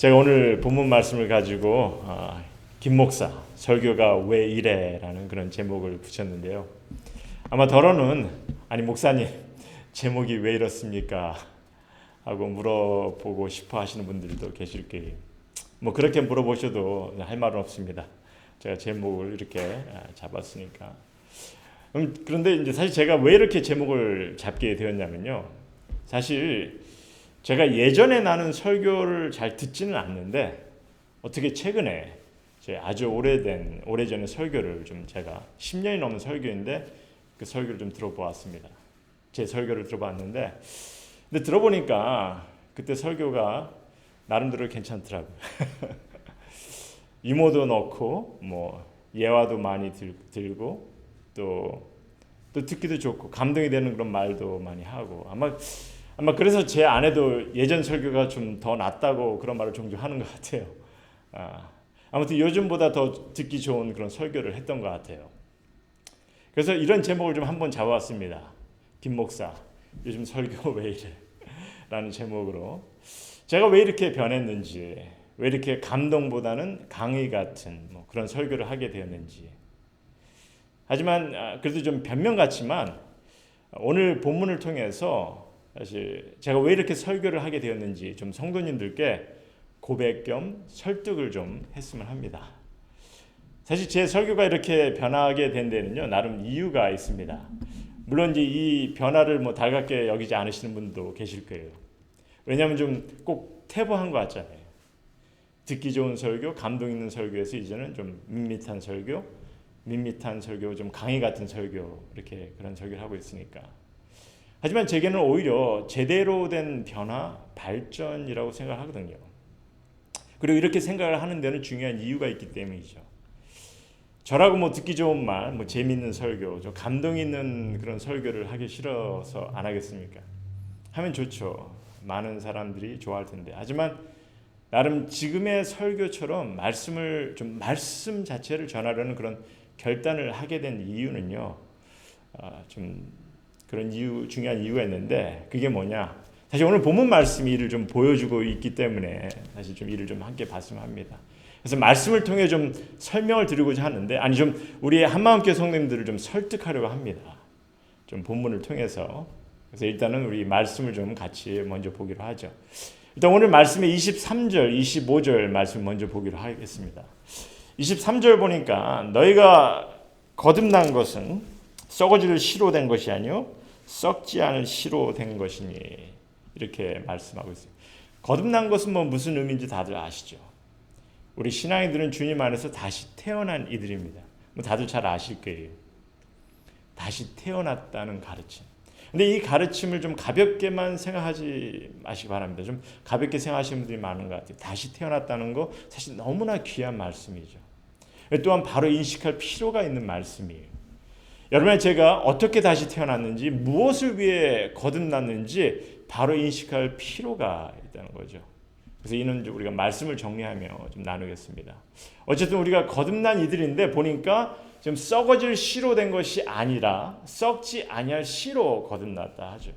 제가 오늘 본문 말씀을 가지고 김 목사 설교가 왜 이래라는 그런 제목을 붙였는데요. 아마 더러는 아니 목사님 제목이 왜 이렇습니까? 하고 물어보고 싶어 하시는 분들도 계실 거예요. 뭐 그렇게 물어보셔도 할 말은 없습니다. 제가 제목을 이렇게 잡았으니까. 그런데 이제 사실 제가 왜 이렇게 제목을 잡게 되었냐면요. 사실 제가 예전에 나는 설교를 잘 듣지는 않는데 어떻게 최근에 아주 오래전에 설교를 좀 제가 10년이 넘은 설교인데 그 설교를 좀 들어보았습니다. 제 설교를 들어봤는데 근데 들어보니까 그때 설교가 나름대로 괜찮더라고요. 유머도 넣고 뭐 예화도 많이 들고 또 듣기도 좋고 감동이 되는 그런 말도 많이 하고 아마 그래서 제 아내도 예전 설교가 좀 더 낫다고 그런 말을 종종 하는 것 같아요. 아무튼 요즘보다 더 듣기 좋은 그런 설교를 했던 것 같아요. 그래서 이런 제목을 좀 한번 잡아왔습니다. 김 목사 요즘 설교 왜 이래? 라는 제목으로 제가 왜 이렇게 변했는지, 왜 이렇게 감동보다는 강의 같은 뭐 그런 설교를 하게 되었는지. 하지만 그래도 좀 변명 같지만 오늘 본문을 통해서 사실 제가 왜 이렇게 설교를 하게 되었는지 좀 성도님들께 고백 겸 설득을 좀 했으면 합니다. 사실 제 설교가 이렇게 변하게 된 데는요 나름 이유가 있습니다. 물론 이제 이 변화를 뭐 달갑게 여기지 않으시는 분도 계실 거예요. 왜냐하면 좀 꼭 태보한 것 같잖아요. 듣기 좋은 설교, 감동 있는 설교에서 이제는 좀 밋밋한 설교, 좀 강의 같은 설교 이렇게 그런 설교를 하고 있으니까. 하지만 제게는 오히려 제대로 된 변화, 발전이라고 생각하거든요. 그리고 이렇게 생각을 하는 데는 중요한 이유가 있기 때문이죠. 저라고 뭐 듣기 좋은 말, 뭐 재미있는 설교, 좀 감동 있는 그런 설교를 하기 싫어서 안 하겠습니까? 하면 좋죠. 많은 사람들이 좋아할 텐데. 하지만 나름 지금의 설교처럼 말씀 자체를 전하려는 그런 결단을 하게 된 이유는요. 좀 그런 중요한 이유가 있는데 그게 뭐냐? 사실 오늘 본문 말씀이 이를 좀 보여주고 있기 때문에 사실 좀 이를 좀 함께 봤으면 합니다. 그래서 말씀을 통해 좀 설명을 드리고자 하는데 좀 우리 한마음교회 성도님들을 좀 설득하려고 합니다. 좀 본문을 통해서. 그래서 일단은 우리 말씀을 좀 같이 먼저 보기로 하죠. 일단 오늘 말씀의 23절, 25절 말씀 먼저 보기로 하겠습니다. 23절 보니까 너희가 거듭난 것은 썩어질 씨로 된 것이 아니요 썩지 않을 씨로 된 것이니 이렇게 말씀하고 있어요. 거듭난 것은 뭐 무슨 의미인지 다들 아시죠? 우리 신앙인들은 주님 안에서 다시 태어난 이들입니다. 뭐 다들 잘 아실 거예요. 다시 태어났다는 가르침. 근데 이 가르침을 좀 가볍게만 생각하지 마시기 바랍니다. 좀 가볍게 생각하시는 분들이 많은 것 같아요. 다시 태어났다는 거 사실 너무나 귀한 말씀이죠. 또한 바로 인식할 필요가 있는 말씀이에요. 여러분 제가 어떻게 다시 태어났는지 무엇을 위해 거듭났는지 바로 인식할 필요가 있다는 거죠. 그래서 이는 우리가 말씀을 정리하며 좀 나누겠습니다. 어쨌든 우리가 거듭난 이들인데 보니까 좀 썩어질 씨로 된 것이 아니라 썩지 아니할 씨로 거듭났다 하죠.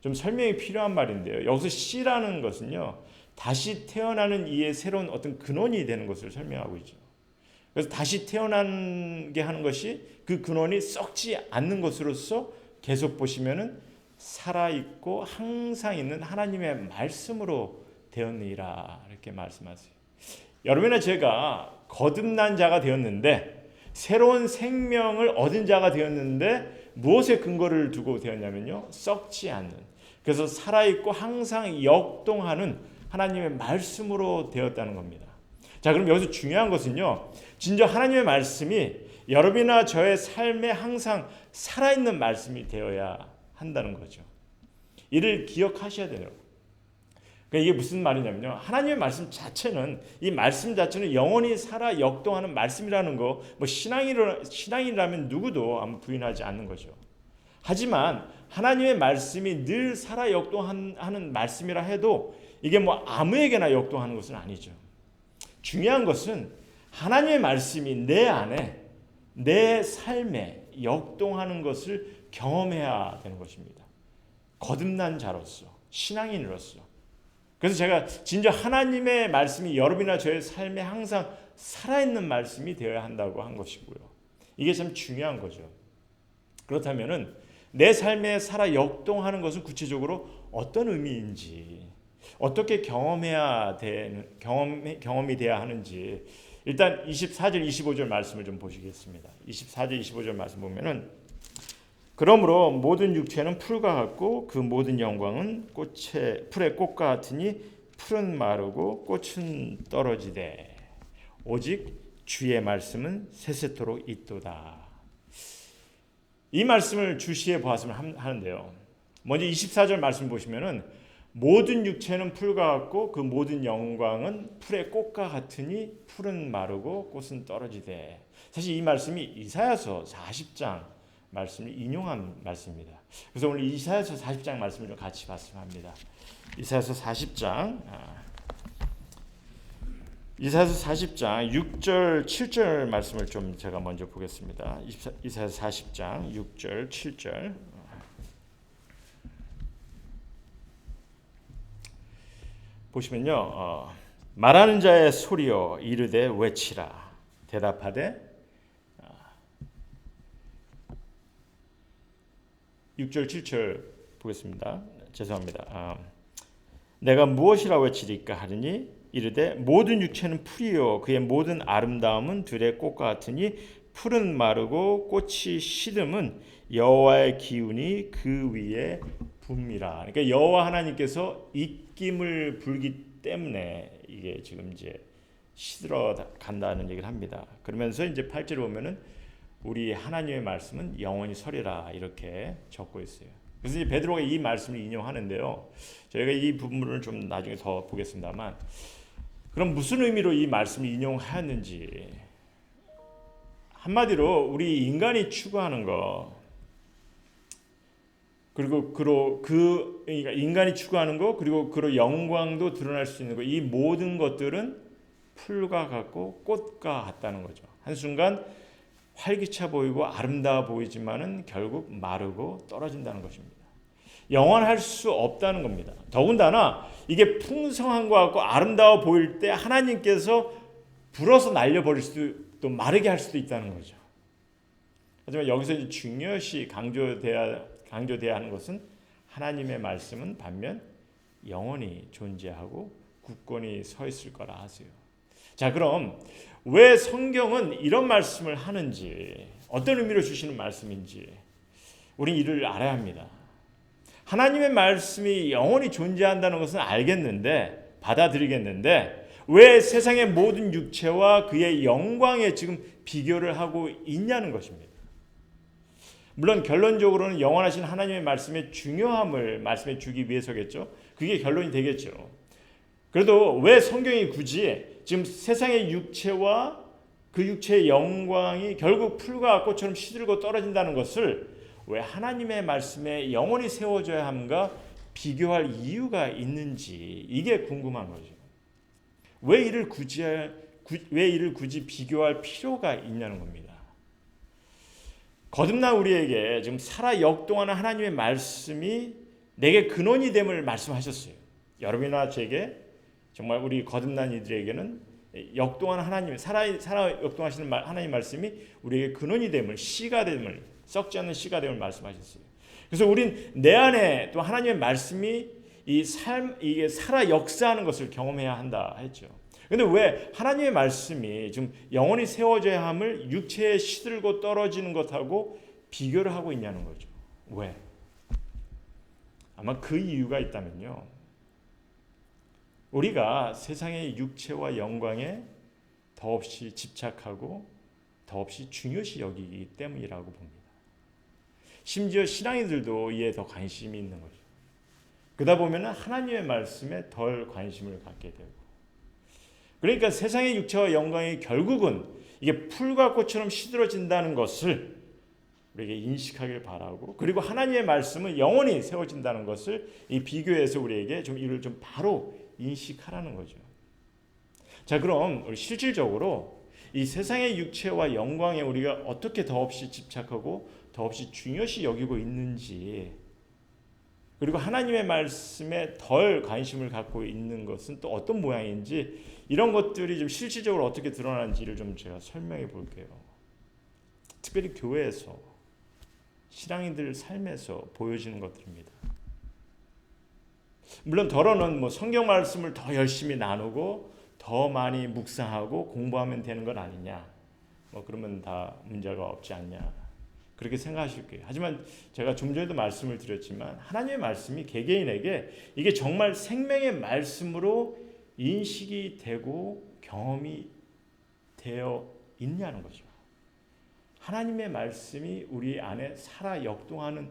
좀 설명이 필요한 말인데요. 여기서 씨라는 것은요. 다시 태어나는 이의 새로운 어떤 근원이 되는 것을 설명하고 있죠. 그래서 다시 태어나게 하는 것이 그 근원이 썩지 않는 것으로서 계속 보시면은 살아있고 항상 있는 하나님의 말씀으로 되었느니라 이렇게 말씀하세요. 여러분이나 제가 거듭난 자가 되었는데 새로운 생명을 얻은 자가 되었는데 무엇에 근거를 두고 되었냐면요. 썩지 않는. 그래서 살아있고 항상 역동하는 하나님의 말씀으로 되었다는 겁니다. 자, 그럼 여기서 중요한 것은요. 진짜 하나님의 말씀이 여러분이나 저의 삶에 항상 살아있는 말씀이 되어야 한다는 거죠. 이를 기억하셔야 돼요. 그러니까 이게 무슨 말이냐면요. 하나님의 말씀 자체는 이 말씀 자체는 영원히 살아 역동하는 말씀이라는 거 뭐 신앙인이라면 누구도 아마 부인하지 않는 거죠. 하지만 하나님의 말씀이 늘 살아 역동하는 말씀이라 해도 이게 뭐 아무에게나 역동하는 것은 아니죠. 중요한 것은 하나님의 말씀이 내 안에 내 삶에 역동하는 것을 경험해야 되는 것입니다. 거듭난 자로서 신앙인으로서 그래서 제가 진짜 하나님의 말씀이 여러분이나 저의 삶에 항상 살아있는 말씀이 되어야 한다고 한 것이고요. 이게 참 중요한 거죠. 그렇다면은 내 삶에 살아 역동하는 것은 구체적으로 어떤 의미인지, 어떻게 경험해야 되는 경험이 돼야 하는지, 일단 24절 25절 말씀을 좀 보시겠습니다. 24절 25절 말씀 보면은, 그러므로 모든 육체는 풀과 같고 그 모든 영광은 풀의 꽃과 같으니 풀은 마르고 꽃은 떨어지되 오직 주의 말씀은 세세토록 있도다. 이 말씀을 주시해 보았으면 하는데요. 먼저 24절 말씀 보시면은 모든 육체는 풀과 같고 그 모든 영광은 풀의 꽃과 같으니 풀은 마르고 꽃은 떨어지되. 사실 이 말씀이 이사야서 40장 말씀을 인용한 말씀입니다. 그래서 오늘 이사야서 40장 말씀을 좀 같이 봤으면 합니다. 이사야서 40장 6절 7절 말씀을 좀 제가 먼저 보겠습니다. 이사야서 40장 6절 7절 보시면요, 말하는 자의 소리여 이르되 외치라. 대답하되 6절 7절 보겠습니다. 죄송합니다. 내가 무엇이라 외치리까 하리니 이르되 모든 육체는 풀이요 그의 모든 아름다움은 들의 꽃과 같으니 풀은 마르고 꽃이 시듬은 여호와의 기운이 그 위에 붐이라. 그러니까 여호와 하나님께서 입김을 불기 때문에 이게 지금 이제 시들어 간다는 얘기를 합니다. 그러면서 이제 8절에 보면은 우리 하나님의 말씀은 영원히 서리라 이렇게 적고 있어요. 그래서 이제 베드로가 이 말씀을 인용하는데요. 저희가 이 부분을 좀 나중에 더 보겠습니다만, 그럼 무슨 의미로 이 말씀을 인용하였는지, 한마디로 우리 인간이 추구하는 거, 그리고 그러니까 인간이 추구하는 거, 그리고 그로 영광도 드러날 수 있는 거, 이 모든 것들은 풀과 같고 꽃과 같다는 거죠. 한순간 활기차 보이고 아름다워 보이지만은 결국 마르고 떨어진다는 것입니다. 영원할 수 없다는 겁니다. 더군다나 이게 풍성한 것 같고 아름다워 보일 때 하나님께서 불어서 날려버릴 수도, 또 마르게 할 수도 있다는 거죠. 하지만 여기서 이제 중요시 강조돼야 하는 것은 하나님의 말씀은 반면 영원히 존재하고 굳건히 서 있을 거라 하세요. 자, 그럼 왜 성경은 이런 말씀을 하는지, 어떤 의미로 주시는 말씀인지 우리는 이를 알아야 합니다. 하나님의 말씀이 영원히 존재한다는 것은 알겠는데, 받아들이겠는데, 왜 세상의 모든 육체와 그의 영광에 지금 비교를 하고 있냐는 것입니다. 물론 결론적으로는 영원하신 하나님의 말씀의 중요함을 말씀해 주기 위해서겠죠. 그게 결론이 되겠죠. 그래도 왜 성경이 굳이 지금 세상의 육체와 그 육체의 영광이 결국 풀과 꽃처럼 시들고 떨어진다는 것을 왜 하나님의 말씀에 영원히 세워져야 함과 비교할 이유가 있는지, 이게 궁금한 거죠. 왜 이를 굳이 비교할 필요가 있냐는 겁니다. 거듭난 우리에게 지금 살아 역동하는 하나님의 말씀이 내게 근원이 됨을 말씀하셨어요. 여러분이나 제게, 정말 우리 거듭난 이들에게는 역동하는 하나님, 살아 역동하시는 하나님 말씀이 우리에게 근원이 됨을, 씨가 됨을, 썩지 않는 씨가 됨을 말씀하셨어요. 그래서 우린 내 안에 또 하나님의 말씀이 이게 살아 역사하는 것을 경험해야 한다 했죠. 근데 왜 하나님의 말씀이 좀 영원히 세워져야 함을 육체에 시들고 떨어지는 것하고 비교를 하고 있냐는 거죠. 왜? 아마 그 이유가 있다면요, 우리가 세상의 육체와 영광에 더없이 집착하고 더없이 중요시 여기기 때문이라고 봅니다. 심지어 신앙인들도 이에 더 관심이 있는 거죠. 그러다 보면 하나님의 말씀에 덜 관심을 갖게 되고, 그러니까 세상의 육체와 영광이 결국은 이게 풀과 꽃처럼 시들어진다는 것을 우리에게 인식하길 바라고, 그리고 하나님의 말씀은 영원히 세워진다는 것을 이 비교해서 우리에게 좀 이를 좀 바로 인식하라는 거죠. 자, 그럼 우리 실질적으로 이 세상의 육체와 영광에 우리가 어떻게 더없이 집착하고 더없이 중요시 여기고 있는지, 그리고 하나님의 말씀에 덜 관심을 갖고 있는 것은 또 어떤 모양인지 이런 것들이 좀 실질적으로 어떻게 드러나는지를 좀 제가 설명해 볼게요. 특별히 교회에서 신앙인들 삶에서 보여지는 것들입니다. 물론 더러는 뭐 성경 말씀을 더 열심히 나누고 더 많이 묵상하고 공부하면 되는 건 아니냐. 뭐 그러면 다 문제가 없지 않냐. 그렇게 생각하실 거예요. 하지만 제가 좀 전에도 말씀을 드렸지만 하나님의 말씀이 개개인에게 이게 정말 생명의 말씀으로 인식이 되고 경험이 되어 있냐는 거죠. 하나님의 말씀이 우리 안에 살아 역동하는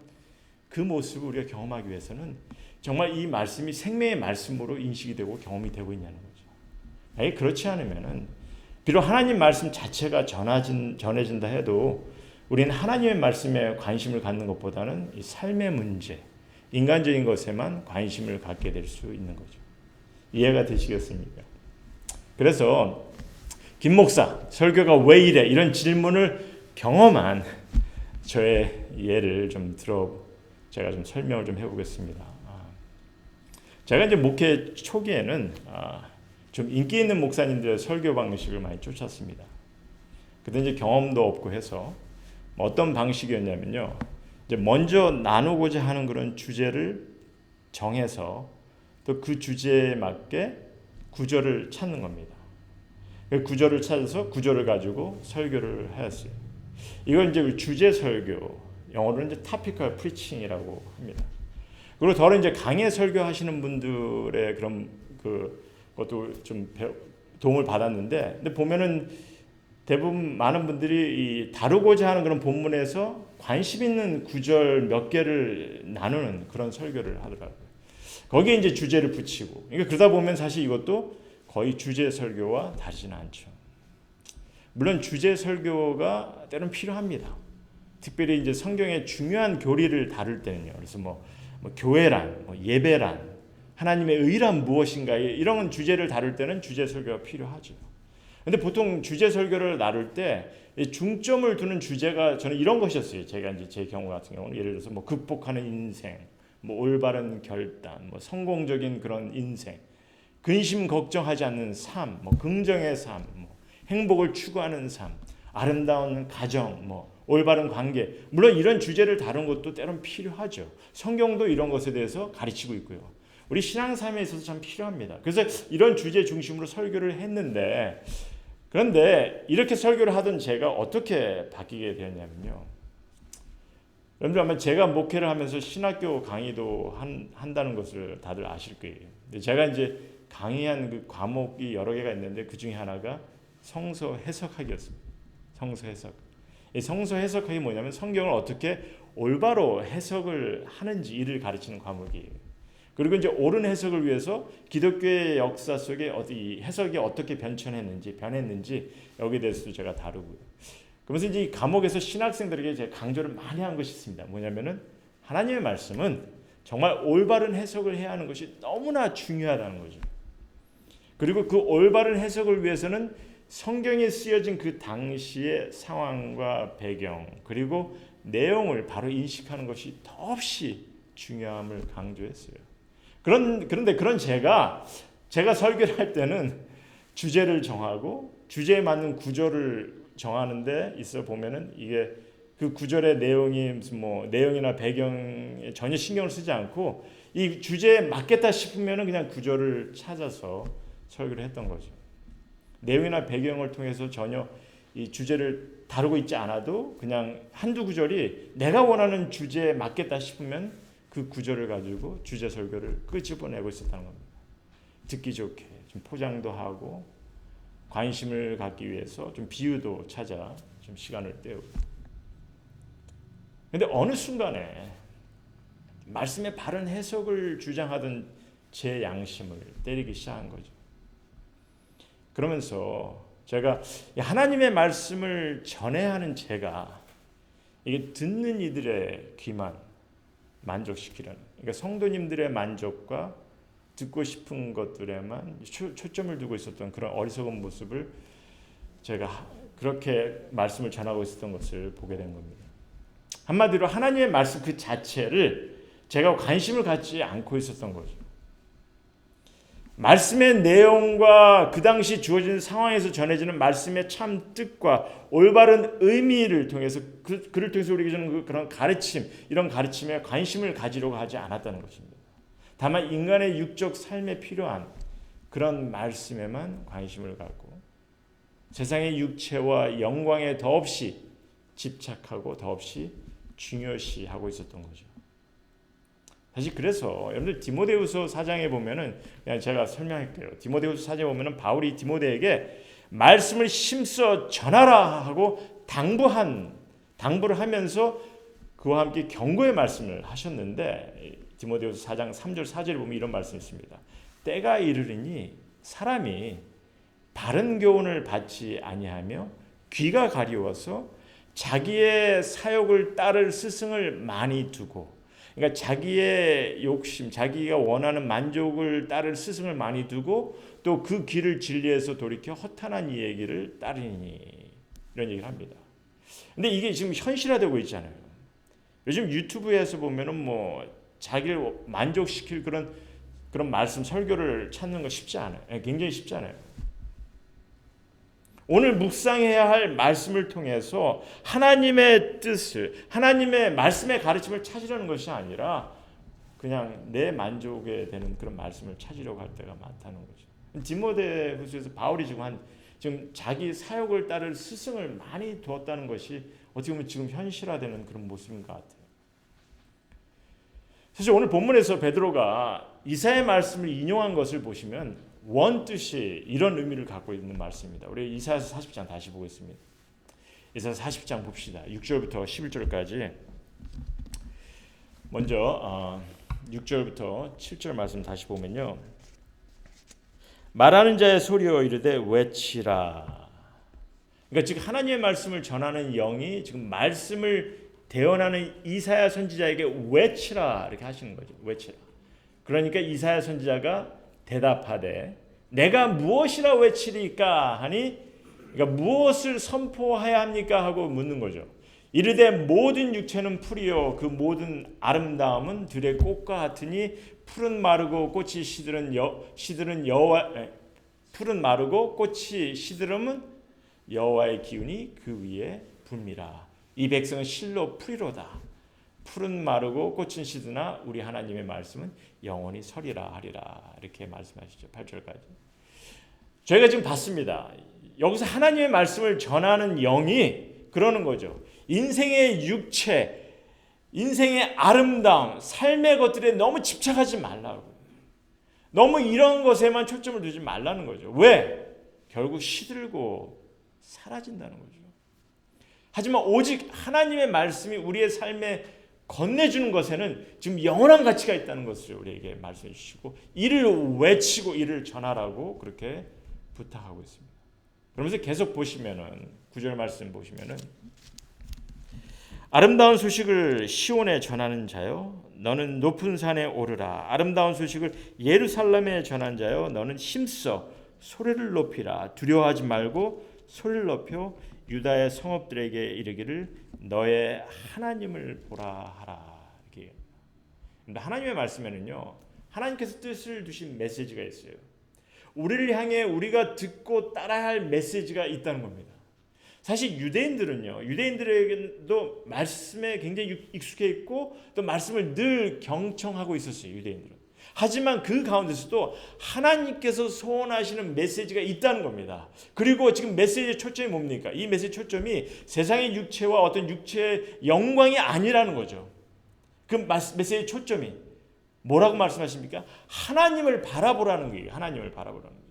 그 모습을 우리가 경험하기 위해서는 정말 이 말씀이 생명의 말씀으로 인식이 되고 경험이 되고 있냐는 거죠. 그렇지 않으면은 비록 하나님 말씀 자체가 전해진다 해도 우리는 하나님의 말씀에 관심을 갖는 것보다는 이 삶의 문제, 인간적인 것에만 관심을 갖게 될 수 있는 거죠. 이해가 되시겠습니까? 그래서 김 목사, 설교가 왜 이래? 이런 질문을 경험한 저의 예를 좀 제가 좀 설명을 좀 해보겠습니다. 제가 이제 목회 초기에는 좀 인기 있는 목사님들의 설교 방식을 많이 쫓았습니다. 그때 이제 경험도 없고 해서 어떤 방식이었냐면요. 이제 먼저 나누고자 하는 그런 주제를 정해서 또 그 주제에 맞게 구절을 찾는 겁니다. 그 구절을 찾아서 구절을 가지고 설교를 하였어요. 이걸 이제 주제 설교, 영어로는 이제 topical preaching이라고 합니다. 그리고 더러 이제 강의 설교하시는 분들의 그런 그것도 좀 도움을 받았는데, 근데 보면은 대부분 많은 분들이 이 다루고자 하는 그런 본문에서 관심 있는 구절 몇 개를 나누는 그런 설교를 하더라고요. 거기에 이제 주제를 붙이고, 그러니까 그러다 보면 사실 이것도 거의 주제 설교와 다르지는 않죠. 물론 주제 설교가 때로는 필요합니다. 특별히 이제 성경의 중요한 교리를 다룰 때는요. 그래서 뭐 교회란, 예배란, 하나님의 의란 무엇인가 이런 주제를 다룰 때는 주제 설교가 필요하죠. 근데 보통 주제 설교를 나눌 때 중점을 두는 주제가 저는 이런 것이었어요. 제가 이제 제 경우 같은 경우는 예를 들어서 뭐 극복하는 인생, 뭐 올바른 결단, 뭐 성공적인 그런 인생, 근심 걱정하지 않는 삶, 뭐 긍정의 삶, 뭐 행복을 추구하는 삶, 아름다운 가정, 뭐 올바른 관계. 물론 이런 주제를 다룬 것도 때론 필요하죠. 성경도 이런 것에 대해서 가르치고 있고요. 우리 신앙 삶에 있어서 참 필요합니다. 그래서 이런 주제 중심으로 설교를 했는데, 그런데 이렇게 설교를 하던 제가 어떻게 바뀌게 되었냐면요. 여러분들 아마 제가 목회를 하면서 신학교 강의도 한다는 것을 다들 아실 거예요. 근데 제가 이제 강의한 그 과목이 여러 개가 있는데 그 중에 하나가 성서 해석학이었습니다. 성서 해석. 이 성서 해석학이 뭐냐면 성경을 어떻게 올바로 해석을 하는지 이를 가르치는 과목이에요. 그리고 이제 옳은 해석을 위해서 기독교의 역사 속에 이 해석이 어떻게 변했는지 여기에 대해서도 제가 다루고요. 그러면서 이제 이 과목에서 신학생들에게 제가 강조를 많이 한 것이 있습니다. 뭐냐면은 하나님의 말씀은 정말 올바른 해석을 해야 하는 것이 너무나 중요하다는 거죠. 그리고 그 올바른 해석을 위해서는 성경에 쓰여진 그 당시의 상황과 배경 그리고 내용을 바로 인식하는 것이 더없이 중요함을 강조했어요. 그런데 그런 제가 설교를 할 때는 주제를 정하고 주제에 맞는 구절을 정하는데 있어 보면은 이게 그 구절의 내용이 무슨 뭐 내용이나 배경에 전혀 신경을 쓰지 않고 이 주제에 맞겠다 싶으면은 그냥 구절을 찾아서 설교를 했던 거죠. 내용이나 배경을 통해서 전혀 이 주제를 다루고 있지 않아도 그냥 한두 구절이 내가 원하는 주제에 맞겠다 싶으면 그 구절을 가지고 주제 설교를 끄집어내고 있었다는 겁니다. 듣기 좋게 좀 포장도 하고 관심을 갖기 위해서 좀 비유도 찾아 좀 시간을 때우고. 근데 어느 순간에 말씀의 바른 해석을 주장하던 제 양심을 때리기 시작한 거죠. 그러면서 제가 하나님의 말씀을 전해야 하는 제가 이게 듣는 이들의 귀만 만족시키려는, 그러니까 성도님들의 만족과 듣고 싶은 것들에만 초점을 두고 있었던 그런 어리석은 모습을 제가 그렇게 말씀을 전하고 있었던 것을 보게 된 겁니다. 한마디로 하나님의 말씀 그 자체를 제가 관심을 갖지 않고 있었던 거죠. 말씀의 내용과 그 당시 주어진 상황에서 전해지는 말씀의 참 뜻과 올바른 의미를 통해서 그를 통해서 우리에게 주는 그런 가르침, 이런 가르침에 관심을 가지려고 하지 않았다는 것입니다. 다만 인간의 육적 삶에 필요한 그런 말씀에만 관심을 갖고 세상의 육체와 영광에 더없이 집착하고 더없이 중요시하고 있었던 거죠. 사실 그래서 여러분들 디모데후서 4장에 보면은 그냥 제가 설명할게요. 디모데후서 4장에 보면은 바울이 디모데에게 말씀을 힘써 전하라 하고 당부를 하면서 그와 함께 경고의 말씀을 하셨는데 디모데후서 4장 3절 4절에 보면 이런 말씀이 있습니다. 때가 이르리니 사람이 바른 교훈을 받지 아니하며 귀가 가리워서 자기의 사욕을 따를 스승을 많이 두고, 그러니까 자기의 욕심, 자기가 원하는 만족을 따를 스승을 많이 두고 또 그 길을 진리에서 돌이켜 허탄한 이 얘기를 따르니, 이런 얘기를 합니다. 근데 이게 지금 현실화되고 있잖아요. 요즘 유튜브에서 보면은 뭐 자기를 만족시킬 그런 말씀 설교를 찾는 거 쉽지 않아요. 굉장히 쉽지 않아요. 오늘 묵상해야 할 말씀을 통해서 하나님의 뜻을, 하나님의 말씀의 가르침을 찾으려는 것이 아니라 그냥 내 만족에 되는 그런 말씀을 찾으려고 할 때가 많다는 거죠. 디모데후서에서 바울이 지금 자기 사역을 따를 스승을 많이 두었다는 것이 어떻게 보면 지금 현실화되는 그런 모습인 것 같아요. 사실 오늘 본문에서 베드로가 이사야의 말씀을 인용한 것을 보시면 원뜻이 이런 의미를 갖고 있는 말씀입니다. 우리 이사야서 40장 다시 보겠습니다. 이사야서 40장 봅시다. 6절부터 11절까지. 먼저 6절부터 7절 말씀 다시 보면요. 말하는 자의 소리여 이르되 외치라. 그러니까 지금 하나님의 말씀을 전하는 영이 지금 말씀을 대언하는 이사야 선지자에게 외치라 이렇게 하시는 거죠. 외치라. 그러니까 이사야 선지자가 대답하되 내가 무엇이라 외치리까 하니, 그러니까 무엇을 선포해야 합니까 하고 묻는 거죠. 이르되 모든 육체는 풀이요 그 모든 아름다움은 들의 꽃과 같으니 풀은 마르고 꽃이 시들은 여호와 풀은 마르고 꽃이 시들음은 여호와의 기운이 그 위에 붐이라. 이 백성은 실로 풀이로다. 풀은 마르고 꽃은 시드나 우리 하나님의 말씀은 영원히 서리라 하리라. 이렇게 말씀하시죠. 8절까지. 저희가 지금 봤습니다. 여기서 하나님의 말씀을 전하는 영이 그러는 거죠. 인생의 육체, 인생의 아름다움, 삶의 것들에 너무 집착하지 말라고. 너무 이런 것에만 초점을 두지 말라는 거죠. 왜? 결국 시들고 사라진다는 거죠. 하지만 오직 하나님의 말씀이 우리의 삶에 건네주는 것에는 지금 영원한 가치가 있다는 것을 우리에게 말씀해 주시고 이를 외치고 이를 전하라고 그렇게 부탁하고 있습니다. 그러면서 계속 보시면은 9절 말씀 보시면은 아름다운 소식을 시온에 전하는 자요 너는 높은 산에 오르라. 아름다운 소식을 예루살렘에 전한 자요 너는 힘써 소리를 높이라. 두려워하지 말고 소리를 높여 유다의 성읍들에게 이르기를 너의 하나님을 보라 하라. 이렇게. 하나님의 말씀에는요 하나님께서 뜻을 두신 메시지가 있어요. 우리를 향해 우리가 듣고 따라야 할 메시지가 있다는 겁니다. 사실 유대인들에게도 말씀에 굉장히 익숙해 있고 또 말씀을 늘 경청하고 있었어요. 유대인들은. 하지만 그 가운데서도 하나님께서 소원하시는 메시지가 있다는 겁니다. 그리고 지금 메시지의 초점이 뭡니까? 이 메시지 초점이 세상의 육체와 어떤 육체의 영광이 아니라는 거죠. 그 메시지의 초점이 뭐라고 말씀하십니까? 하나님을 바라보라는 거예요. 하나님을 바라보라는 거예요.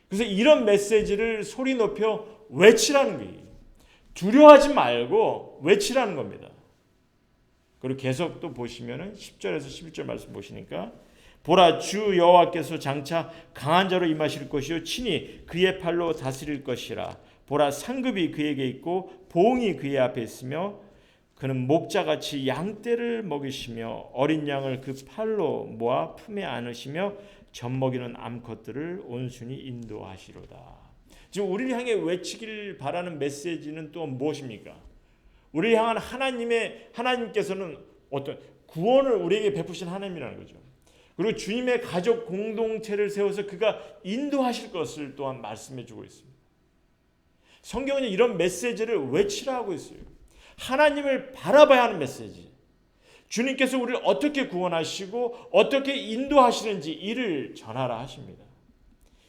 그래서 이런 메시지를 소리 높여 외치라는 거예요. 두려워하지 말고 외치라는 겁니다. 그리고 계속 또 보시면은 10절에서 11절 말씀 보시니까 보라 주 여호와께서 장차 강한 자로 임하실 것이요 친히 그의 팔로 다스릴 것이라. 보라 상급이 그에게 있고 보응이 그의 앞에 있으며 그는 목자같이 양떼를 먹이시며 어린 양을 그 팔로 모아 품에 안으시며 젖먹이는 암컷들을 온순히 인도하시로다. 지금 우리를 향해 외치길 바라는 메시지는 또 무엇입니까? 우리를 향한 하나님께서는 어떤 구원을 우리에게 베푸신 하나님이라는 거죠. 그리고 주님의 가족 공동체를 세워서 그가 인도하실 것을 또한 말씀해 주고 있습니다. 성경은 이런 메시지를 외치라 하고 있어요. 하나님을 바라봐야 하는 메시지. 주님께서 우리를 어떻게 구원하시고 어떻게 인도하시는지 이를 전하라 하십니다.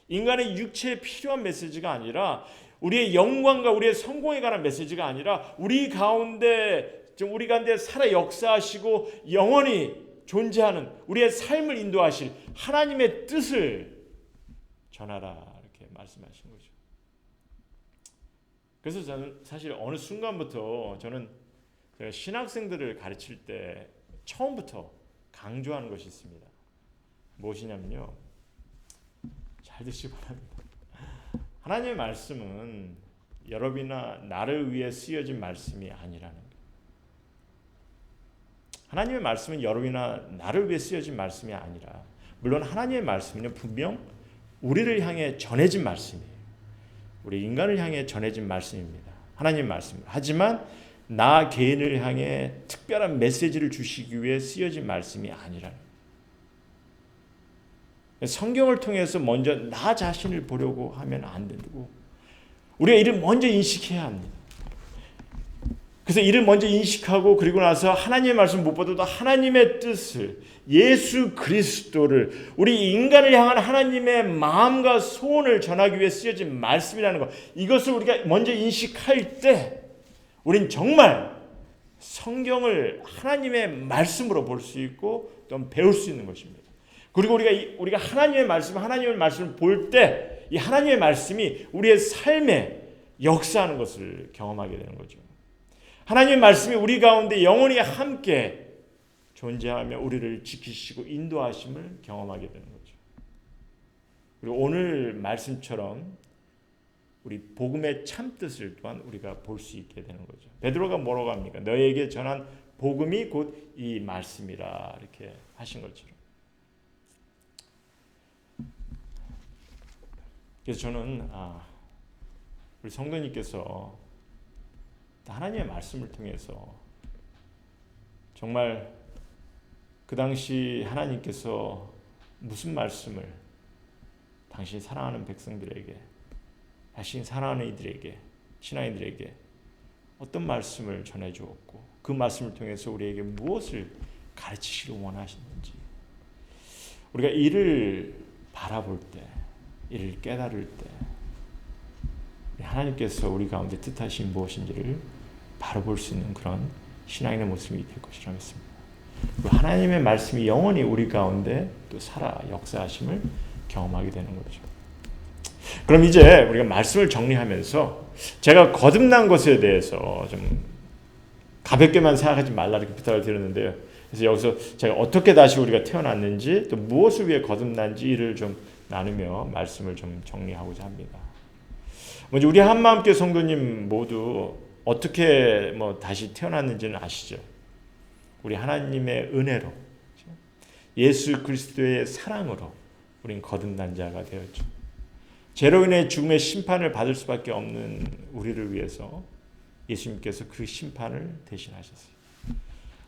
인간의 육체에 필요한 메시지가 아니라 우리의 영광과 우리의 성공에 관한 메시지가 아니라 우리 가운데 살아 역사하시고 영원히 존재하는 우리의 삶을 인도하실 하나님의 뜻을 전하라 이렇게 말씀하신 거죠. 그래서 저는 사실 어느 순간부터 저는 제가 신학생들을 가르칠 때 처음부터 강조하는 것이 있습니다. 무엇이냐면요. 잘 듣시기 바랍니다. 하나님의 말씀은 여러분이나 나를 위해 쓰여진 말씀이 아니라는 거예요. 하나님의 말씀은 여러분이나 나를 위해 쓰여진 말씀이 아니라 물론 하나님의 말씀은 분명 우리를 향해 전해진 말씀이에요. 우리 인간을 향해 전해진 말씀입니다. 하나님의 말씀. 하지만 나 개인을 향해 특별한 메시지를 주시기 위해 쓰여진 말씀이 아니라는 거예요. 성경을 통해서 먼저 나 자신을 보려고 하면 안 되고 우리가 이를 먼저 인식해야 합니다. 그래서 이를 먼저 인식하고 그리고 나서 하나님의 말씀 무엇보다도 하나님의 뜻을 예수 그리스도를 우리 인간을 향한 하나님의 마음과 소원을 전하기 위해 쓰여진 말씀이라는 것 이것을 우리가 먼저 인식할 때 우린 정말 성경을 하나님의 말씀으로 볼 수 있고 또 배울 수 있는 것입니다. 그리고 우리가 하나님의 말씀을 볼 때 이 하나님의 말씀이 우리의 삶에 역사하는 것을 경험하게 되는 거죠. 하나님의 말씀이 우리 가운데 영원히 함께 존재하며 우리를 지키시고 인도하심을 경험하게 되는 거죠. 그리고 오늘 말씀처럼 우리 복음의 참뜻을 또한 우리가 볼 수 있게 되는 거죠. 베드로가 뭐라고 합니까? 너에게 전한 복음이 곧 이 말씀이라 이렇게 하신 것처럼. 그래서 저는 우리 성도님께서 하나님의 말씀을 통해서 정말 그 당시 하나님께서 무슨 말씀을 당신 사랑하는 백성들에게 당신 사랑하는 이들에게 신앙인들에게 어떤 말씀을 전해주었고 그 말씀을 통해서 우리에게 무엇을 가르치시길 원하시는지 우리가 이를 바라볼 때 이를 깨달을 때 하나님께서 우리 가운데 뜻하신 무엇인지를 바로 볼 수 있는 그런 신앙인의 모습이 될 것이라 믿습니다. 그리고 하나님의 말씀이 영원히 우리 가운데 또 살아 역사하심을 경험하게 되는 거죠. 그럼 이제 우리가 말씀을 정리하면서 제가 거듭난 것에 대해서 좀 가볍게만 생각하지 말라 이렇게 부탁을 드렸는데요. 그래서 여기서 제가 어떻게 다시 우리가 태어났는지 또 무엇을 위해 거듭난지를 좀 나누며 말씀을 좀 정리하고자 합니다. 먼저 우리 한마음교회 성도님 모두 어떻게 다시 태어났는지는 아시죠? 우리 하나님의 은혜로 예수 그리스도의 사랑으로 우린 거듭난 자가 되었죠. 죄로 인해 죽음의 심판을 받을 수밖에 없는 우리를 위해서 예수님께서 그 심판을 대신하셨어요.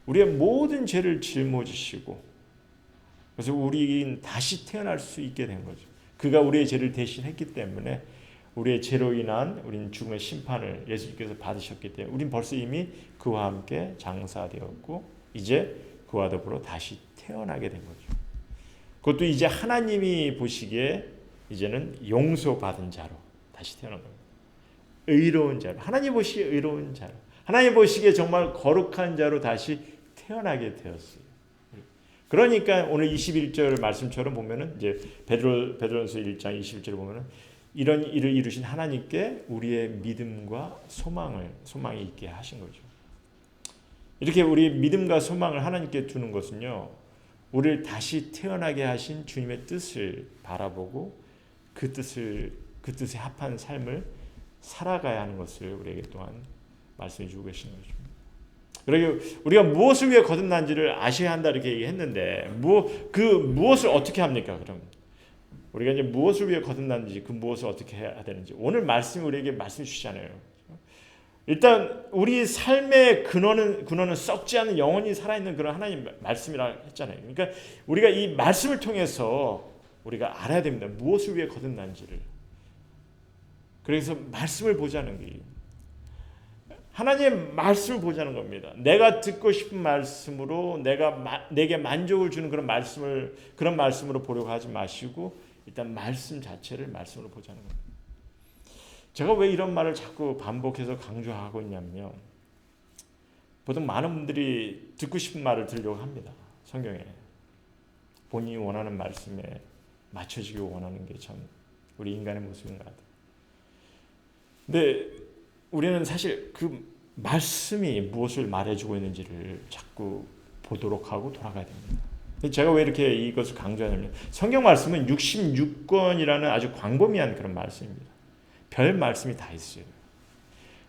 우리의 모든 죄를 짊어지시고 그래서 우리는 다시 태어날 수 있게 된 거죠. 그가 우리의 죄를 대신했기 때문에 우리의 죄로 인한 우리는 죽음의 심판을 예수님께서 받으셨기 때문에 우리는 벌써 이미 그와 함께 장사되었고 이제 그와 더불어 다시 태어나게 된 거죠. 그것도 이제 하나님이 보시기에 이제는 용서받은 자로 다시 태어난 겁니다. 의로운 자로 하나님 보시기에 의로운 자로 하나님 보시기에 정말 거룩한 자로 다시 태어나게 되었어요. 그러니까 오늘 21절 말씀처럼 보면은 이제 베드로전서 1장 21절을 보면은 이런 일을 이루신 하나님께 우리의 믿음과 소망이 있게 하신 거죠. 이렇게 우리 믿음과 소망을 하나님께 두는 것은요, 우리를 다시 태어나게 하신 주님의 뜻을 바라보고 그 뜻에 합한 삶을 살아가야 하는 것을 우리에게 또한 말씀해 주고 계시는 거죠. 그리고 우리가 무엇을 위해 거듭난지를 아셔야 한다 이렇게 얘기했는데 그 무엇을 어떻게 합니까? 그럼 우리가 이제 무엇을 위해 거듭났는지 그 무엇을 어떻게 해야 되는지 오늘 말씀이 우리에게 말씀 주시잖아요. 일단 우리 삶의 근원은 썩지 않는 영원히 살아있는 그런 하나님 말씀이라 했잖아요. 그러니까 우리가 이 말씀을 통해서 우리가 알아야 됩니다. 무엇을 위해 거듭난지를. 그래서 말씀을 보자는 게 하나님의 말씀을 보자는 겁니다. 내가 듣고 싶은 말씀으로 내게 만족을 주는 그런 말씀으로 보려고 하지 마시고 일단 말씀 자체를 말씀으로 보자는 겁니다. 제가 왜 이런 말을 자꾸 반복해서 강조하고 있냐면요. 보통 많은 분들이 듣고 싶은 말을 들으려고 합니다. 성경에. 본인이 원하는 말씀에 맞춰지기 원하는 게 참 우리 인간의 모습인 것 같아요. 근데 우리는 사실 그 말씀이 무엇을 말해주고 있는지를 자꾸 보도록 하고 돌아가야 됩니다. 제가 왜 이렇게 이것을 강조하냐면 성경 말씀은 66권이라는 아주 광범위한 그런 말씀입니다. 별 말씀이 다 있어요.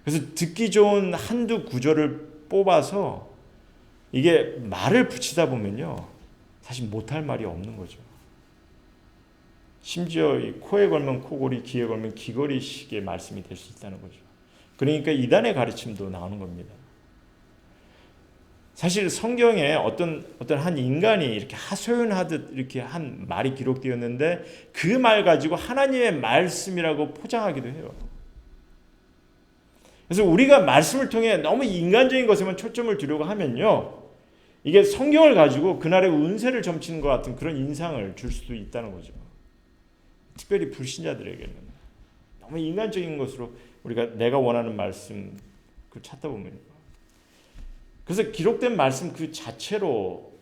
그래서 듣기 좋은 한두 구절을 뽑아서 이게 말을 붙이다 보면요. 사실 못할 말이 없는 거죠. 심지어 이 코에 걸면 코골이, 귀에 걸면 귀걸이식의 말씀이 될 수 있다는 거죠. 그러니까 이단의 가르침도 나오는 겁니다. 사실 성경에 어떤 한 인간이 이렇게 하소연하듯 이렇게 한 말이 기록되었는데 그 말 가지고 하나님의 말씀이라고 포장하기도 해요. 그래서 우리가 말씀을 통해 너무 인간적인 것에만 초점을 두려고 하면요. 이게 성경을 가지고 그날의 운세를 점치는 것 같은 그런 인상을 줄 수도 있다는 거죠. 특별히 불신자들에게는 너무 인간적인 것으로 우리가 내가 원하는 말씀 그 찾다 보면 그래서 기록된 말씀 그 자체로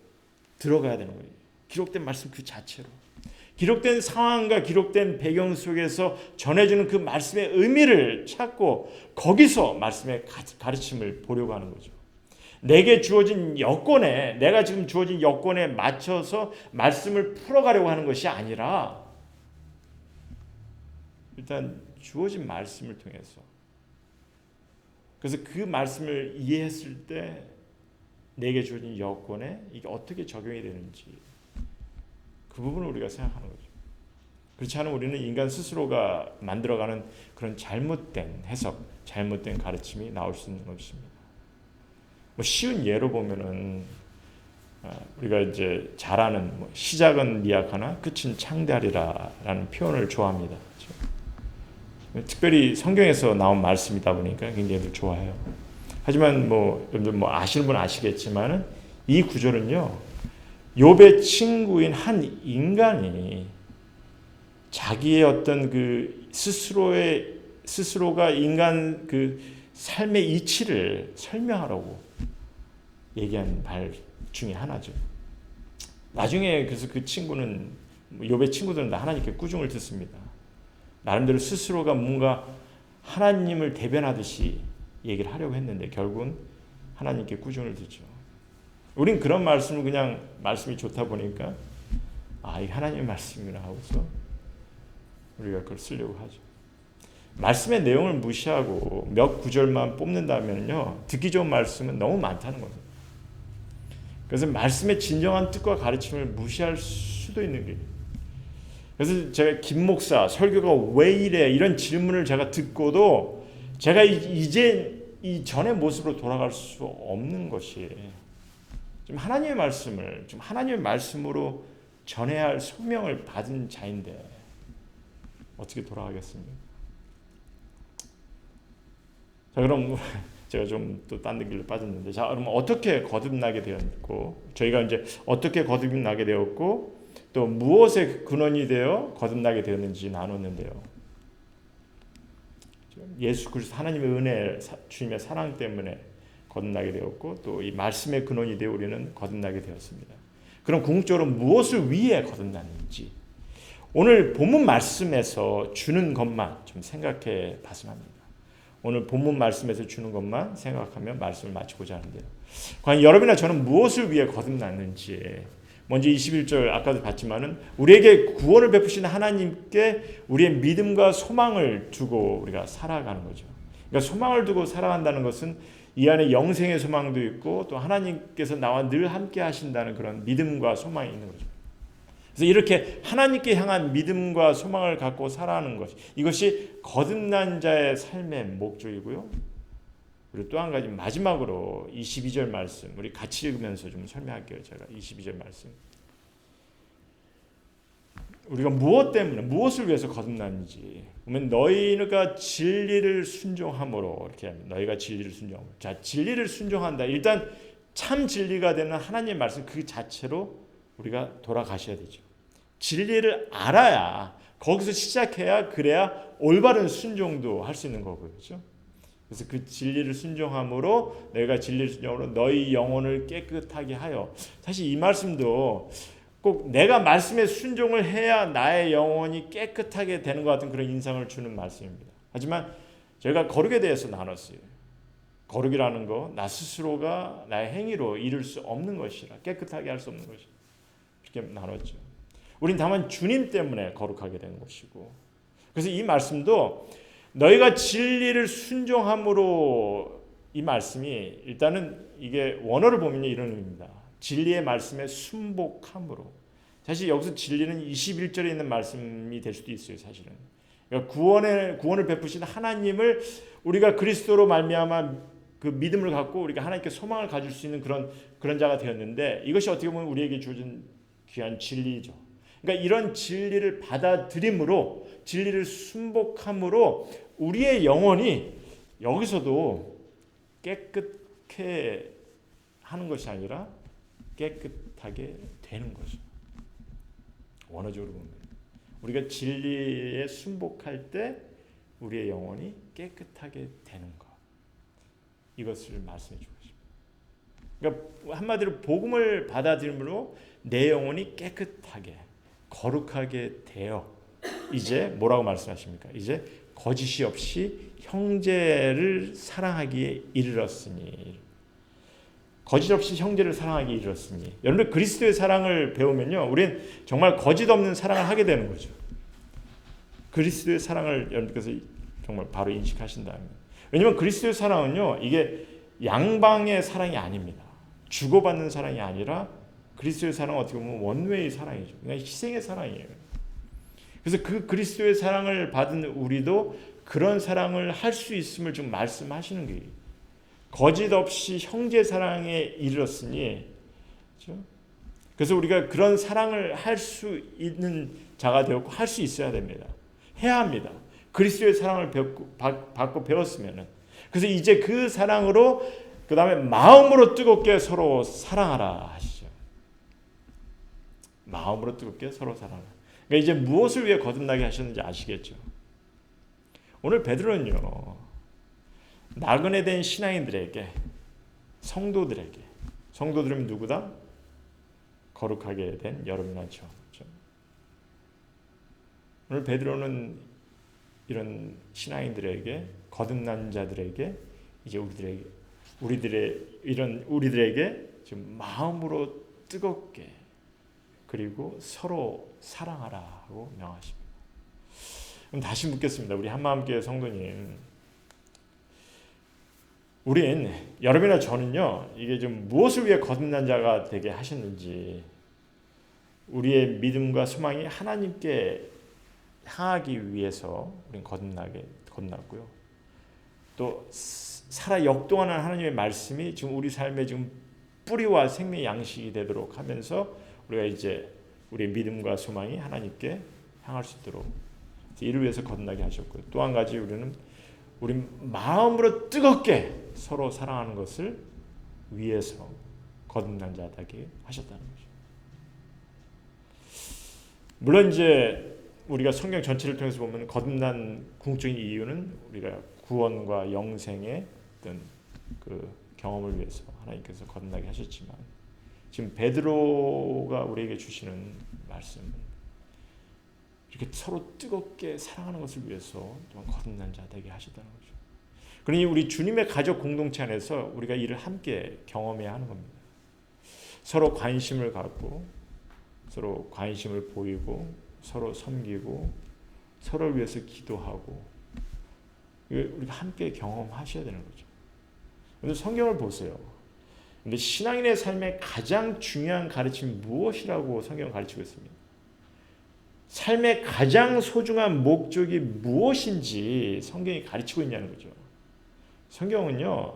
들어가야 되는 거예요. 기록된 말씀 그 자체로. 기록된 상황과 기록된 배경 속에서 전해주는 그 말씀의 의미를 찾고 거기서 말씀의 가르침을 보려고 하는 거죠. 내가 지금 주어진 여건에 맞춰서 말씀을 풀어가려고 하는 것이 아니라 일단 주어진 말씀을 통해서 그래서 그 말씀을 이해했을 때 내게 주어진 여건에 이게 어떻게 적용이 되는지 그 부분을 우리가 생각하는 거죠. 그렇지 않으면 우리는 인간 스스로가 만들어가는 그런 잘못된 해석, 잘못된 가르침이 나올 수 있는 것입니다. 뭐 쉬운 예로 보면은 우리가 이제 잘 아는 시작은 미약하나 끝은 창대하리라라는 표현을 좋아합니다. 그렇죠? 특별히 성경에서 나온 말씀이다 보니까 굉장히 좋아해요. 하지만 여러분들 아시는 분은 아시겠지만은 이 구절은요. 욥의 친구인 한 인간이 자기의 어떤 그 스스로가 인간 그 삶의 이치를 설명하라고 얘기한 말 중에 하나죠. 나중에 그래서 그 친구는 욥의 친구들은 다 하나님께 꾸중을 듣습니다. 나름대로 스스로가 뭔가 하나님을 대변하듯이 얘기를 하려고 했는데 결국은 하나님께 꾸중을 듣죠. 우린 그런 말씀을 그냥 말씀이 좋다 보니까 이 하나님의 말씀이라 하고서 우리가 그걸 쓰려고 하죠. 말씀의 내용을 무시하고 몇 구절만 뽑는다면요. 듣기 좋은 말씀은 너무 많다는 겁니다. 그래서 말씀의 진정한 뜻과 가르침을 무시할 수도 있는 게 그래서 제가 김 목사 설교가 왜 이래 이런 질문을 제가 듣고도 제가 이제 이 전의 모습으로 돌아갈 수 없는 것이 좀 하나님의 말씀으로 전해야 할 소명을 받은 자인데 어떻게 돌아가겠습니까? 자, 그럼 제가 좀 또 딴 길로 빠졌는데, 자, 그럼 어떻게 거듭나게 되었고, 저희가 이제 어떻게 거듭나게 되었고, 또 무엇의 근원이 되어 거듭나게 되었는지 나눴는데요. 예수 그리스도 하나님의 은혜, 주님의 사랑 때문에 거듭나게 되었고, 또 이 말씀의 근원이 되어 우리는 거듭나게 되었습니다. 그럼 궁극적으로 무엇을 위해 거듭났는지 오늘 본문 말씀에서 주는 것만 좀 생각해 봤으면 합니다. 오늘 본문 말씀에서 주는 것만 생각하면 말씀을 마치고자 하는데요. 과연 여러분이나 저는 무엇을 위해 거듭났는지 먼저 21절 아까도 봤지만은 우리에게 구원을 베푸시는 하나님께 우리의 믿음과 소망을 두고 우리가 살아가는 거죠. 그러니까 소망을 두고 살아간다는 것은 이 안에 영생의 소망도 있고 또 하나님께서 나와 늘 함께 하신다는 그런 믿음과 소망이 있는 거죠. 그래서 이렇게 하나님께 향한 믿음과 소망을 갖고 살아가는 것, 이것이 거듭난 자의 삶의 목적이고요. 그리고 또 한 가지 마지막으로 22절 말씀 우리 같이 읽으면서 좀 설명할게요. 제가 22절 말씀. 우리가 무엇 때문에 무엇을 위해서 거듭났는지 보면 너희가 진리를 순종함으로 이렇게 합니다. 너희가 진리를 순종함으로. 자, 진리를 순종한다. 일단 참 진리가 되는 하나님의 말씀 그 자체로 우리가 돌아가셔야 되죠. 진리를 알아야 거기서 시작해야 그래야 올바른 순종도 할 수 있는 거고요. 그렇죠? 그래서 그 진리를 순종함으로 너희가 진리를 순종함으로 너희 영혼을 깨끗하게 하여. 사실 이 말씀도 꼭 내가 말씀에 순종을 해야 나의 영혼이 깨끗하게 되는 것 같은 그런 인상을 주는 말씀입니다. 하지만 저희가 거룩에 대해서 나눴어요. 거룩이라는 거 나 스스로가 나의 행위로 이룰 수 없는 것이라 깨끗하게 할 수 없는 것이라 이렇게 나눴죠. 우린 다만 주님 때문에 거룩하게 되는 것이고 그래서 이 말씀도 너희가 진리를 순종함으로 이 말씀이 일단은 이게 원어를 보면 이런 의미입니다. 진리의 말씀에 순복함으로. 사실 여기서 진리는 21절에 있는 말씀이 될 수도 있어요. 사실은 그러니까 구원을 베푸신 하나님을 우리가 그리스도로 말미암아 그 믿음을 갖고 우리가 하나님께 소망을 가질 수 있는 그런 자가 되었는데 이것이 어떻게 보면 우리에게 주어진 귀한 진리죠. 그러니까 이런 진리를 받아들임으로 진리를 순복함으로 우리의 영혼이 여기서도 깨끗해 하는 것이 아니라 깨끗하게 되는 거죠. 원어적으로 보면 우리가 진리에 순복할 때 우리의 영혼이 깨끗하게 되는 것 이것을 말씀해 주고 싶습니다. 그러니까 한마디로 복음을 받아들임으로 내 영혼이 깨끗하게 거룩하게 되어 이제 뭐라고 말씀하십니까? 이제 거짓이 없이 형제를 사랑하기에 이르렀으니 거짓 없이 형제를 사랑하기에 이르렀으니 여러분 그리스도의 사랑을 배우면요 우리는 정말 거짓 없는 사랑을 하게 되는 거죠. 그리스도의 사랑을 여러분께서 정말 바로 인식하신다면 왜냐하면 그리스도의 사랑은요 이게 양방의 사랑이 아닙니다. 주고받는 사랑이 아니라 그리스도의 사랑은 어떻게 보면 원웨이 사랑이죠. 그냥 희생의 사랑이에요. 그래서 그 그리스도의 사랑을 받은 우리도 그런 사랑을 할 수 있음을 좀 말씀하시는 거예요. 거짓 없이 형제 사랑에 이르렀으니 그렇죠? 그래서 우리가 그런 사랑을 할 수 있는 자가 되었고 할 수 있어야 됩니다. 해야 합니다. 그리스도의 사랑을 받고 배웠으면은 그래서 이제 그 사랑으로 그 다음에 마음으로 뜨겁게 서로 사랑하라 하시죠. 마음으로 뜨겁게 서로 사랑하라. 그러니까 이제 무엇을 위해 거듭나게 하셨는지 아시겠죠? 오늘 베드로는요. 나그네 된 신앙인들에게 성도들은 누구다? 거룩하게 된 여러분이나 저. 오늘 베드로는 이런 신앙인들에게 거듭난 자들에게 이제 우리들에게 지금 마음으로 뜨겁게 그리고 서로 사랑하라고 명하십니다. 그럼 다시 묻겠습니다. 우리 한마음교회 성도님, 우린 여러분이나 저는요 이게 좀 무엇을 위해 거듭난 자가 되게 하셨는지 우리의 믿음과 소망이 하나님께 향하기 위해서 우리는 거듭났고요. 또 살아 역동하는 하나님의 말씀이 지금 우리 삶의 지금 뿌리와 생명의 양식이 되도록 하면서 우리가 이제 우리의 믿음과 소망이 하나님께 향할 수 있도록 이를 위해서 거듭나게 하셨고요. 또 한 가지 우리 마음으로 뜨겁게 서로 사랑하는 것을 위해서 거듭난 자 되게 하셨다는 거죠. 물론 이제 우리가 성경 전체를 통해서 보면 거듭난 궁극적인 이유는 우리가 구원과 영생의 어떤 그 경험을 위해서 하나님께서 거듭나게 하셨지만 지금 베드로가 우리에게 주시는 말씀은 이렇게 서로 뜨겁게 사랑하는 것을 위해서 또한 거듭난 자 되게 하셨다는 거죠. 그러니 우리 주님의 가족 공동체 안에서 우리가 이를 함께 경험해야 하는 겁니다. 서로 관심을 갖고 서로 관심을 보이고 서로 섬기고 서로를 위해서 기도하고 우리가 함께 경험하셔야 되는 거죠. 근데 성경을 보세요. 근데 신앙인의 삶의 가장 중요한 가르침이 무엇이라고 성경은 가르치고 있습니다. 삶의 가장 소중한 목적이 무엇인지 성경이 가르치고 있냐는 거죠. 성경은요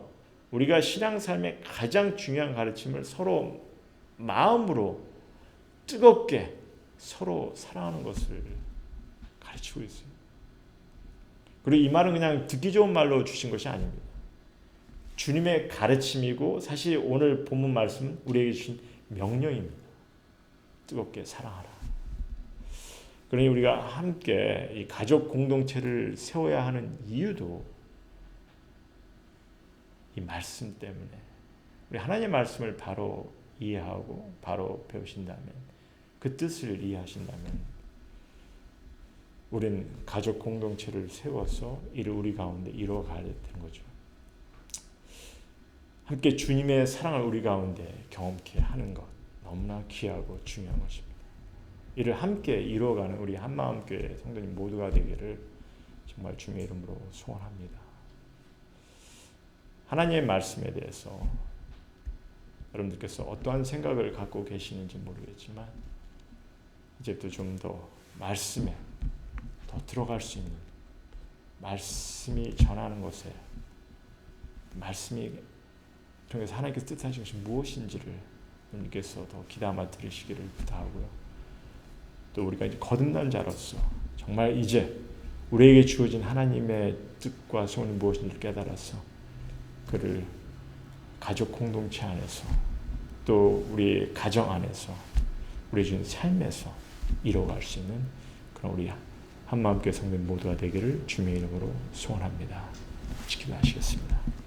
우리가 신앙삶의 가장 중요한 가르침을 서로 마음으로 뜨겁게 서로 사랑하는 것을 가르치고 있어요. 그리고 이 말은 그냥 듣기 좋은 말로 주신 것이 아닙니다. 주님의 가르침이고 사실 오늘 본문 말씀은 우리에게 주신 명령입니다. 뜨겁게 사랑하라. 그러니 우리가 함께 이 가족 공동체를 세워야 하는 이유도 이 말씀 때문에 우리 하나님의 말씀을 바로 이해하고 바로 배우신다면 그 뜻을 이해하신다면 우리는 가족 공동체를 세워서 이를 우리 가운데 이루어가야 되는 거죠. 함께 주님의 사랑을 우리 가운데 경험케 하는 것 너무나 귀하고 중요한 것입니다. 이를 함께 이루어가는 우리 한마음교회 성도님 모두가 되기를 정말 주님의 이름으로 소원합니다. 하나님의 말씀에 대해서 여러분들께서 어떠한 생각을 갖고 계시는지 모르겠지만 이제부터 좀 더 말씀에 더 들어갈 수 있는 말씀이 전하는 것에 말씀이 통해서 하나님께서 뜻하신 것이 무엇인지를 여러분께서 더 귀담아 들으시기를 부탁하고요. 또 우리가 이제 거듭난 자로서 정말 이제 우리에게 주어진 하나님의 뜻과 소원이 무엇인지를 깨달아서 그를 가족 공동체 안에서 또 우리 가정 안에서 우리 주인 삶에서 이뤄갈 수 있는 그런 우리 한마음교회 성도님 모두가 되기를 주님의 이름으로 소원합니다. 기도하시겠습니다.